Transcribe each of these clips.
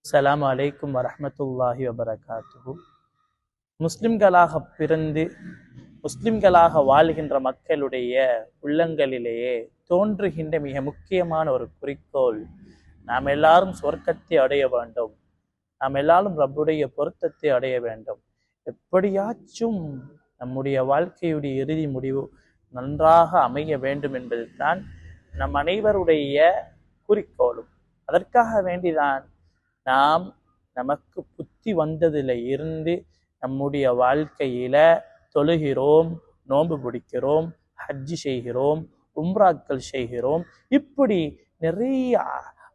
அஸ்ஸலாமு அலைக்கும் வரஹ்மத்துல்லாஹி வபரகாத்துஹு. முஸ்லிம்களாக பிறந்து முஸ்லிம்களாக வாழ்கின்ற மக்களுடைய உள்ளங்களிலேயே தோன்றுகின்ற மிக முக்கியமான ஒரு குறிக்கோள், நாம் எல்லாரும் சொர்க்கத்தை அடைய வேண்டும், நாம் எல்லாரும் ரப்புடைய பொருத்தத்தை அடைய வேண்டும். எப்படியாச்சும் நம்முடைய வாழ்க்கையுடைய இறுதி முடிவு நன்றாக அமைய வேண்டும் என்பதுதான் நம் அனைவருடைய குறிக்கோளும். அதற்காக வேண்டிதான் நாம் நமக்கு புத்தி வந்ததில் இருந்து நம்முடைய வாழ்க்கையில தொழுகிறோம், நோன்பு பிடிக்கிறோம், ஹஜ்ஜி செய்கிறோம், உம்ராக்கள் செய்கிறோம். இப்படி நிறைய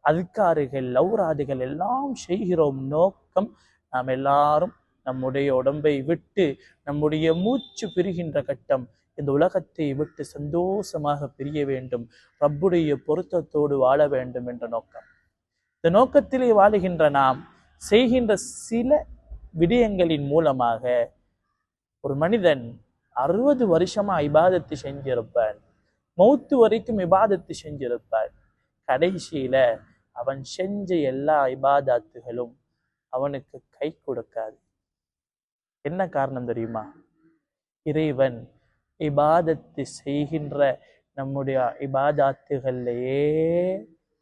அதுக்காறுகள் லௌராதுகள் எல்லாம் செய்கிறோம். நோக்கம், நாம் எல்லாரும் நம்முடைய உடம்பை விட்டு நம்முடைய மூச்சு பிரிகின்ற கட்டம் இந்த உலகத்தை விட்டு சந்தோஷமாக பிரிய வேண்டும், ரப்புடைய பொருத்தத்தோடு வாழ வேண்டும் என்ற நோக்கம். இந்த நோக்கத்திலே வாழுகின்ற நாம் செய்கின்ற சில விடயங்களின் மூலமாக ஒரு மனிதன் 60 வருஷமா இபாதத்து செஞ்சிருப்பான், மௌத்து வரைக்கும் இபாதத்து செஞ்சிருப்பான். கடைசியில அவன் செஞ்ச எல்லா இபாதத்துகளும் அவனுக்கு கை கொடுக்காது. என்ன காரணம் தெரியுமா? இறைவன் இபாதத்து செய்கின்ற நம்முடைய இபாதத்துகள்லையே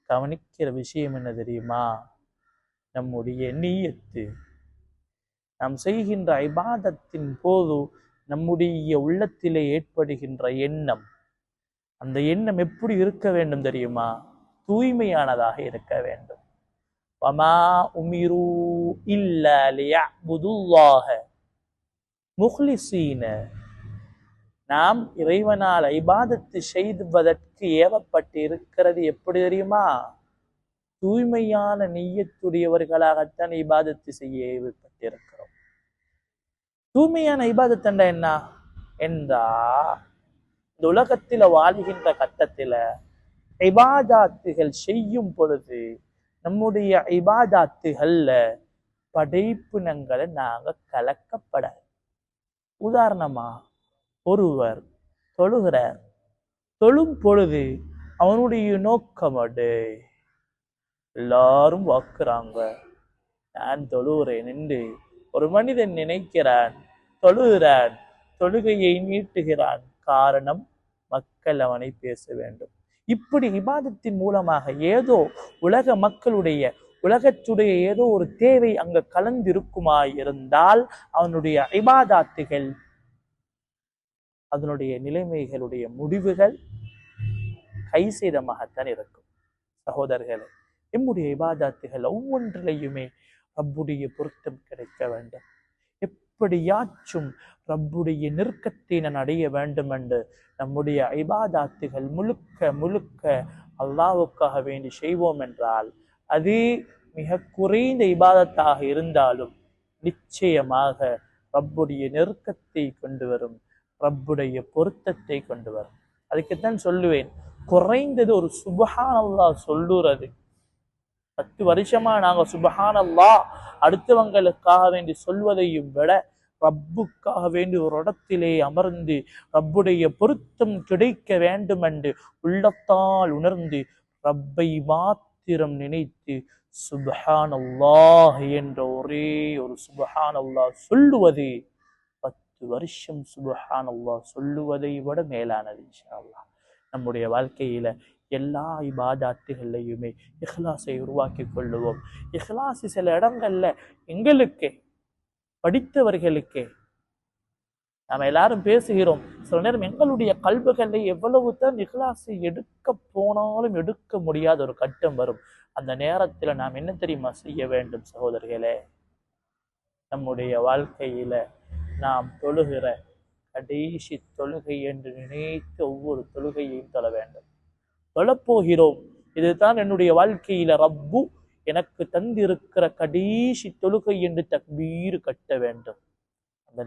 கவனிக்கிற விஷயம் என்ன தெரியுமா? நம்முடைய நீயத்து. நாம் செய்கின்ற இபாதத்தின் போது நம்முடைய உள்ளத்திலே ஏற்படுகின்ற எண்ணம், அந்த எண்ணம் எப்படி இருக்க வேண்டும் தெரியுமா? தூய்மையானதாக இருக்க வேண்டும். வமா உமிரு இல்லா லியஅ்புதுல்லாஹ முஹ்லிஸீன. நாம் இறைவனால் இபாதத்து செய்வதற்கு ஏவப்பட்டு இருக்கிறது எப்படி தெரியுமா? தூய்மையான நீயத்துடையவர்களாகத்தான் இபாதத்து செய்ய ஏவப்பட்டிருக்கிறோம். தூய்மையான இபாதத் என்ன என்றா, இந்த உலகத்தில வாழ்கின்ற கட்டத்தில இபாதத்துகள் செய்யும் பொழுது நம்முடைய இபாதத்துகள்ல படைப்பினங்களை நாங்க கலக்கப்பட. உதாரணமா, ஒருவர் தொழுகிறார், தொழும் பொழுது அவனுடைய நோக்கம் எல்லாரும் வாக்குறாங்க, நான் தொழுகிறேன் என்று ஒரு மனிதன் நினைக்கிறான், தொழுகிறான், தொழுகையை நீட்டுகிறான். காரணம், மக்கள் அவனை பேச வேண்டும். இப்படி இபாதத்தின் மூலமாக ஏதோ உலக மக்களுடைய உலகத்துடைய ஏதோ ஒரு தேவை அங்க கலந்திருக்குமாய் இருந்தால் அவனுடைய இபாதத்துகள், அதனுடைய நிலைமைகளுடைய முடிவுகள் கைசேதமாகத்தான் இருக்கும். சகோதரர்களே, நம்முடைய இபாதத்துகள் ஒவ்வொன்றிலையுமே ரப்புடைய பொருத்தம் கிடைக்க வேண்டும். எப்படியாச்சும் ரப்புடைய நெருக்கத்தை நான் அடைய வேண்டும் என்று நம்முடைய இபாதத்துகள் முழுக்க முழுக்க அல்லாஹ்வுக்காக வேண்டி செய்வோம் என்றால், அது மிக குறைந்த இபாதத்தாக இருந்தாலும் நிச்சயமாக ரப்புடைய நெருக்கத்தை கொண்டு வரும், ரப்புடைய பொருத்தத்தை கொண்டு வரும். அதுக்குத்தான் சொல்லுவேன், குறைந்தது ஒரு சுப்ஹானல்லாஹ் சொல்லுறது. 10 வருஷமா நாங்க சுப்ஹானல்லாஹ் அடுத்தவங்களுக்காக வேண்டி சொல்வதையும் விட ரப்புக்காக வேண்டி ஒரு இடத்திலே அமர்ந்து ரப்புடைய பொருத்தம் கிடைக்க வேண்டும் என்று உள்ளத்தால் உணர்ந்து ரப்பை மாத்திரம் நினைத்து சுப்ஹானல்லாஹ் என்ற ஒரே ஒரு சுப்ஹானல்லாஹ் சொல்லுவது 10 வருஷம் சுப்ஹானல்லாஹ் சொல்லுவதை விட மேலானது. இன்ஷா அல்லாஹ் நம்முடைய வாழ்க்கையில எல்லா இபாதத்துகளையுமே இஹ்லாஸை உருவாக்கி கொள்ளுவோம். இஹ்லாஸ் சில இடங்கள்ல எங்களுக்கே படித்தவர்களுக்கே நாம் எல்லாரும் பேசுகிறோம், சில நேரம் எங்களுடைய கல்புகளை எவ்வளவு தான் இஹ்லாஸை எடுக்க போனாலும் எடுக்க முடியாத ஒரு கட்டம் வரும். அந்த நேரத்துல நாம் என்ன தெரியுமா செய்ய வேண்டும் சகோதரர்களே? நம்முடைய வாழ்க்கையில நாம் தொழுகிற கடைசி தொழுகை என்று நினைத்து ஒவ்வொரு தொழுகையையும் தொழ வேண்டும். தொழப்போகிறோம், இதுதான் என்னுடைய வாழ்க்கையில ரப்பு எனக்கு தந்திருக்கிற கடைசி தொழுகை என்று தக்பீர் கட்ட வேண்டும். அந்த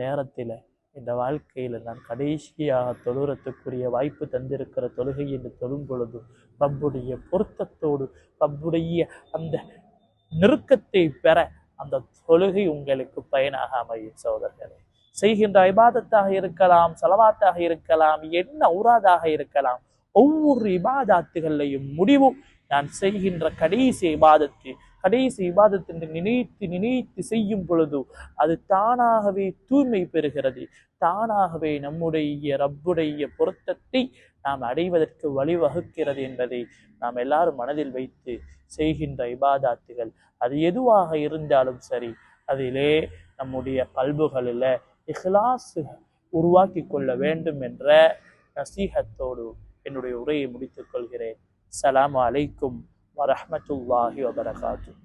நேரத்துல இந்த வாழ்க்கையில நான் கடைசியாக தொழுறதுக்குரிய வாய்ப்பு தந்திருக்கிற தொழுகை என்று தொழும் பொழுது ரப்புடைய பொருத்தத்தோடு ரப்புடைய அந்த நெருக்கத்தை பெற அந்த தொழுகை உங்களுக்கு பயனாக அமையும். சகோதரர்களே, செய்கின்ற இபாதத்தாக இருக்கலாம், ஸலவாத்தாக இருக்கலாம், என்ன உராதாக இருக்கலாம், ஒவ்வொரு இபாதத்துகளையும் முடிவு நான் செய்கின்ற கடைசி இபாதத் என்று நினைத்து நினைத்து செய்யும் பொழுது அது தானாகவே தூய்மை பெறுகிறது, தானாகவே நம்முடைய ரப்புடைய பொருத்தத்தை நாம் அடைவதற்கு வழிவகுக்கிறது என்பதை நாம் எல்லாரும் மனதில் வைத்து செய்கின்ற இபாதாத்துகள் அது எதுவாக இருந்தாலும் சரி, அதிலே நம்முடைய கல்புகளில் இஹ்லாஸ் உருவாக்கி கொள்ள வேண்டும் என்ற நசீஹத்தோடு என்னுடைய உரையை முடித்துக் கொள்கிறேன். அஸ்ஸலாமு அலைக்கும் வரஹ்மத்துல்லாஹி வபரகாத்துஹு.